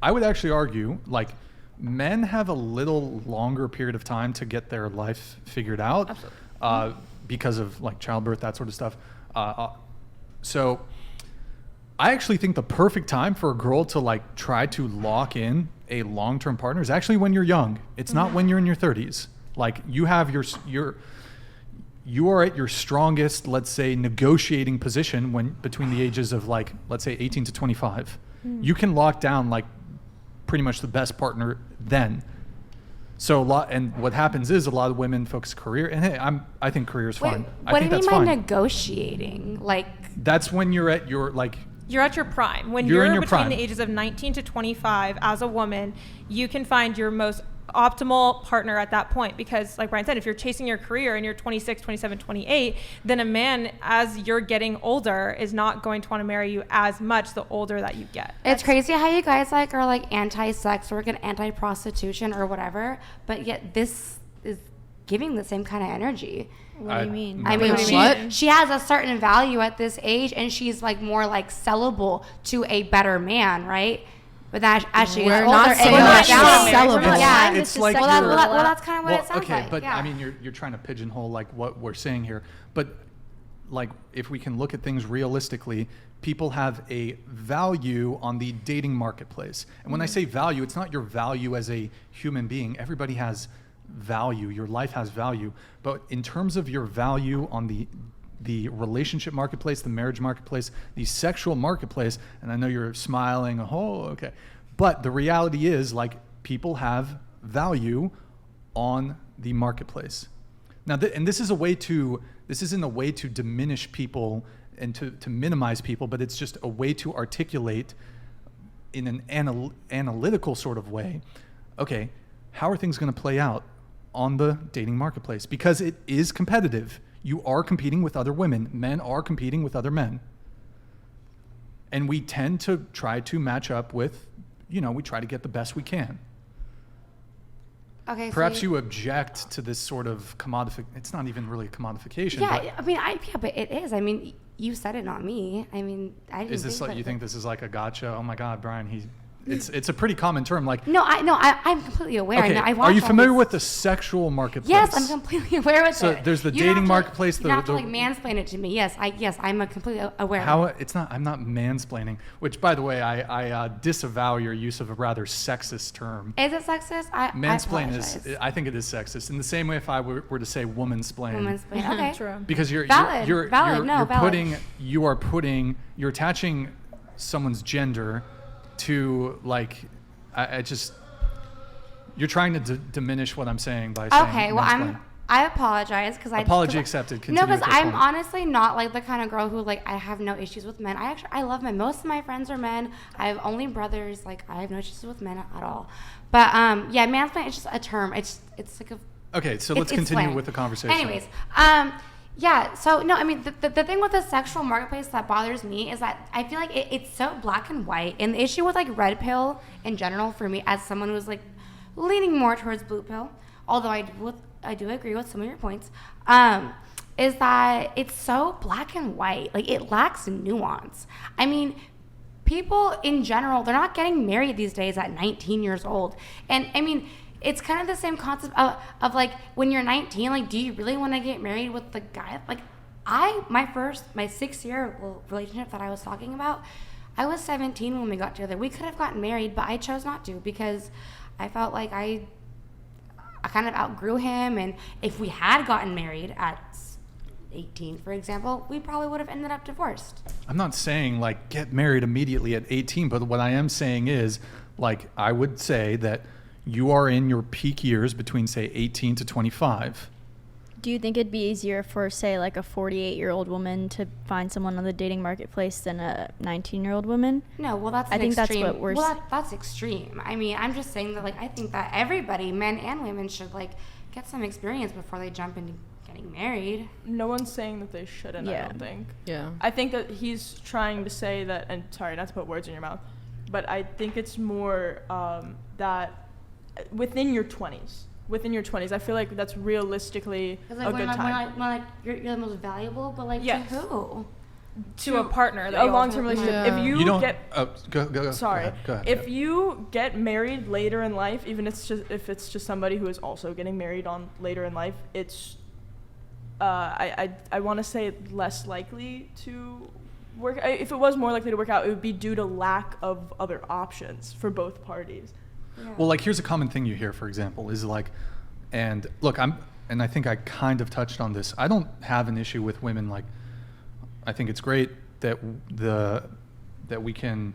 I would actually argue, like, men have a little longer period of time to get their life figured out. Absolutely. Because of like childbirth, that sort of stuff. So I actually think the perfect time for a girl to like try to lock in a long-term partner is actually when you're young. It's not when you're in your 30s. Like you have you are at your strongest, let's say, negotiating position when between the ages of like, let's say 18 to 25. You can lock down like pretty much the best partner then. So what happens is a lot of women focus career, and hey, I think career is fine. What do you mean by negotiating? Like that's when you're at your like. You're at your prime. When you're between prime. The ages of 19 to 25 as a woman, you can find your most optimal partner at that point, because like Brian said, if you're chasing your career and you're 26, 27, 28, then a man as you're getting older is not going to want to marry you as much the older that you get. It's crazy how you guys like are like anti-sex work and anti-prostitution or whatever, but yet this is giving the same kind of energy. What do you mean? I mean, she has a certain value at this age, and she's like more like sellable to a better man, right? But that as she gets older, not saying that she's sellable. Yeah, it's like that's kind of what it sounds okay, like. but yeah. I mean, you're trying to pigeonhole like what we're saying here. But like, if we can look at things realistically, people have a value on the dating marketplace. And when I say value, it's not your value as a human being. Everybody has value. Your life has value. But in terms of your value on the relationship marketplace, the marriage marketplace, the sexual marketplace, and I know you're smiling, okay. But the reality is, like, people have value on the marketplace. Now, and this isn't a way to diminish people and to minimize people, but it's just a way to articulate in an analytical sort of way, okay, how are things going to play out on the dating marketplace? Because it is competitive. You are competing with other women. Men are competing with other men. And we tend to try to match up with, we try to get the best we can. Okay. Perhaps you object to this sort of it's not even really a commodification. Yeah, but it is. I mean, you said it, not me. I mean, I didn't. Is this like, you think this is like a gotcha? Oh my God, Brian, it's a pretty common term. Like I'm completely aware. Okay. Are you familiar with the sexual marketplace? Yes, I'm completely aware with it. So there's the dating marketplace. You don't have to like mansplain it to me. Yes, I'm completely aware. I'm not mansplaining. Which, by the way, I disavow your use of a rather sexist term. Is it sexist? Mansplain I think it is sexist. In the same way, if I were to say womansplain. Womansplain. Okay. True. Because you're attaching someone's gender to like, you're trying to diminish what I'm saying by saying. Okay, well I apologize because apology accepted. Continue no, because I'm honestly not like the kind of girl who like I have no issues with men. I love men. Most of my friends are men. I have only brothers. Like I have no issues with men at all. But mansplain is just a term. It's like a. Okay, so let's continue with the conversation. Anyways, yeah, so no, I mean, the thing with the sexual marketplace that bothers me is that I feel like it's so black and white. And the issue with like red pill in general for me, as someone who's like leaning more towards blue pill, although I do agree with some of your points, is that it's so black and white. Like it lacks nuance. I mean, people in general, they're not getting married these days at 19 years old. And I mean, it's kind of the same concept of like when you're 19, like, do you really want to get married with the guy? Like my 6-year relationship that I was talking about, I was 17 when we got together. We could have gotten married, but I chose not to because I felt like I kind of outgrew him. And if we had gotten married at 18, for example, we probably would have ended up divorced. I'm not saying like get married immediately at 18, but what I am saying is like I would say that you are in your peak years between, say, 18 to 25. Do you think it'd be easier for, say, like a 48-year-old woman to find someone on the dating marketplace than a 19-year-old woman? No, well, that's extreme. That's what we're... Well, that's extreme. I mean, I'm just saying that, like, I think that everybody, men and women, should, like, get some experience before they jump into getting married. No one's saying that they shouldn't, I don't think. Yeah. I think that he's trying to say that, and sorry, not to put words in your mouth, but I think it's more that within your 20s, I feel like that's realistically like a good time. When you're the most valuable, but like to who? to a partner. A long-term relationship. Yeah. If You you don't. get Go sorry. Go ahead. If you get married later in life, even if it's just somebody who is also getting married on later in life, it's I want to say less likely to work. If it was more likely to work out, it would be due to lack of other options for both parties. Yeah. Well, like here's a common thing you hear, for example, is like, and look, and I think I kind of touched on this. I don't have an issue with women. Like, I think it's great that that we can.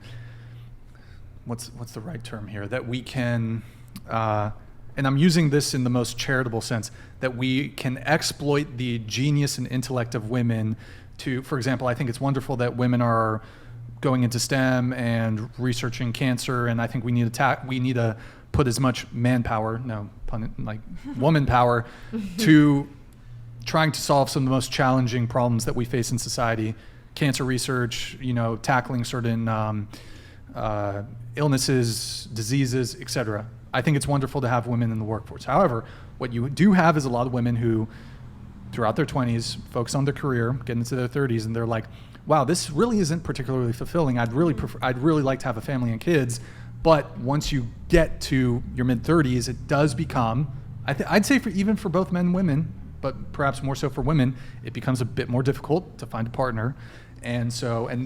What's the right term here? That we can, and I'm using this in the most charitable sense, that we can exploit the genius and intellect of women to, for example, I think it's wonderful that women are going into STEM and researching cancer, and I think we need to put as much manpower, no pun, like woman power, to trying to solve some of the most challenging problems that we face in society, cancer research, tackling certain illnesses, diseases, etc. I think it's wonderful to have women in the workforce. However, what you do have is a lot of women who, throughout their 20s, focus on their career, get into their 30s, and they're like, wow, this really isn't particularly fulfilling. I'd really like to have a family and kids. But once you get to your mid-30s, it does become, I'd say even for both men and women, but perhaps more so for women, it becomes a bit more difficult to find a partner. And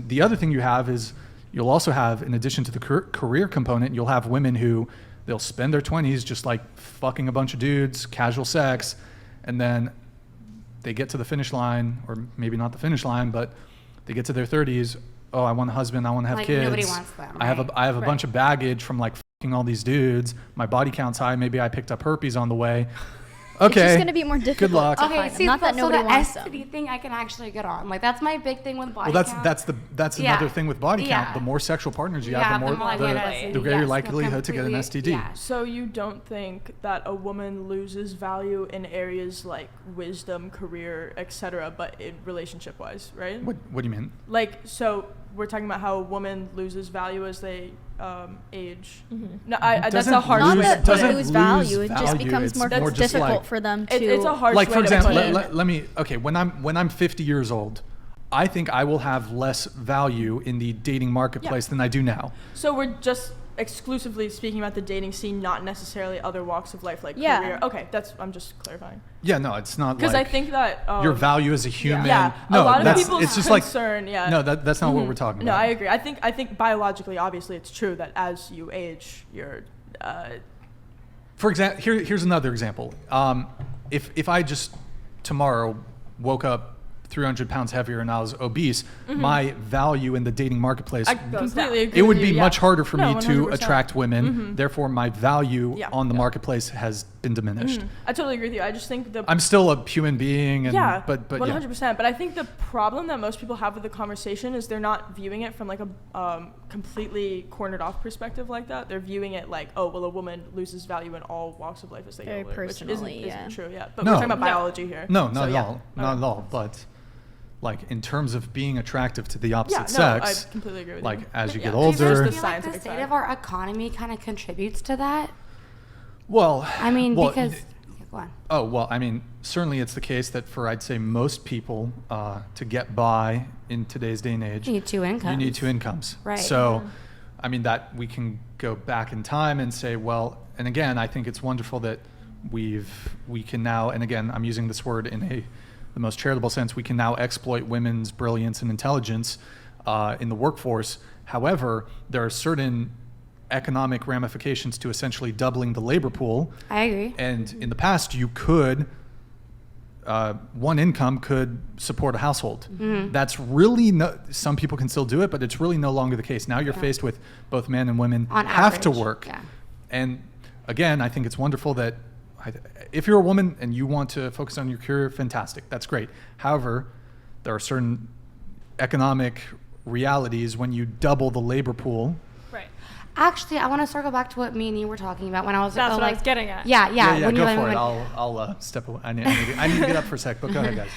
the other thing you have is you'll also have, in addition to the career component, you'll have women who they'll spend their 20s just like fucking a bunch of dudes, casual sex, and then they get to the finish line, or maybe not the finish line, but they get to their 30s. Oh, I want a husband. I want to have kids. Nobody wants them. I have a bunch of baggage from like fucking all these dudes. My body count's high. Maybe I picked up herpes on the way. Okay. It's just going to be more difficult. Good luck. to Okay, find them. see, Not that so nobody the wants them. STD thing I can actually get on. Like, that's my big thing with body Well, count. that's Yeah. another thing with body count. Yeah. The more sexual partners you Yeah, have, the more likely it is. the greater Yes, likelihood to get an completely, STD. yeah. So you don't think that a woman loses value in areas like wisdom, career, etc., but in relationship-wise, right? What do you mean? Like, so we're talking about how a woman loses value as they age. No, that's Doesn't a harsh Not way lose- to that put doesn't they it. lose lose value. It just value. becomes It's more more just difficult like- for them to. It's a harsh Like, way for to example, put it. let me, okay, when I'm 50 years old, I think I will have less value in the dating marketplace than I do now. So we're just exclusively speaking about the dating scene, not necessarily other walks of life like Yeah. career. Okay, I'm just clarifying. Yeah, no, it's not Because like I think that your value as a human. Yeah, No, a lot of that's, people's it's just like, concern. Yeah. no, that's not what we're talking No, about. I agree. I think biologically, obviously, it's true that as you age, you're. For example, here's another example. If I just tomorrow woke up 300 pounds heavier and I was obese, my value in the dating marketplace, I completely agree. it would with be you, much yeah. harder for No, me to 100%. attract women. Therefore, my value Yeah, on the yeah. marketplace has been diminished. I totally agree with you. I just think I'm still a human being, and yeah, but 100%. But I think the problem that most people have with the conversation is they're not viewing it from like a completely cornered off perspective like that. They're viewing it like, oh, well, a woman loses value in all walks of life as they Very get older, which personally, isn't true. Yeah, but No. we're talking about biology here. No, not So, at yeah. all, not at all. But like in terms of being attractive to the opposite Yeah, no, sex, I completely agree with like you. as you Yeah. get Do you guys Do you older, guys feel like the scientific state side. of our economy kind of contributes to that? well, I mean, well, because... Go on. Oh, well, I mean, certainly it's the case that for, I'd say, most people, to get by in today's day and age, You need two incomes. you need two incomes. Right. So, I mean, that we can go back in time and say, well, and again, I think it's wonderful that we can now, and again, I'm using this word in the most charitable sense, we can now exploit women's brilliance and intelligence in the workforce. However, there are certain economic ramifications to essentially doubling the labor pool. I agree. And in the past, you could, one income could support a household. That's really, some people can still do it, but it's really no longer the case. Now you're faced with both men and women On have to average, work. yeah. And again, I think it's wonderful that if you're a woman and you want to focus on your career, fantastic, that's great. However, there are certain economic realities when you double the labor pool. Right. Actually, I want to circle back to what me and you were talking about when I was That's what I like, was getting at. Yeah. Yeah, when go you for it. like, I'll step away. I need to get up for a sec, but go ahead, guys.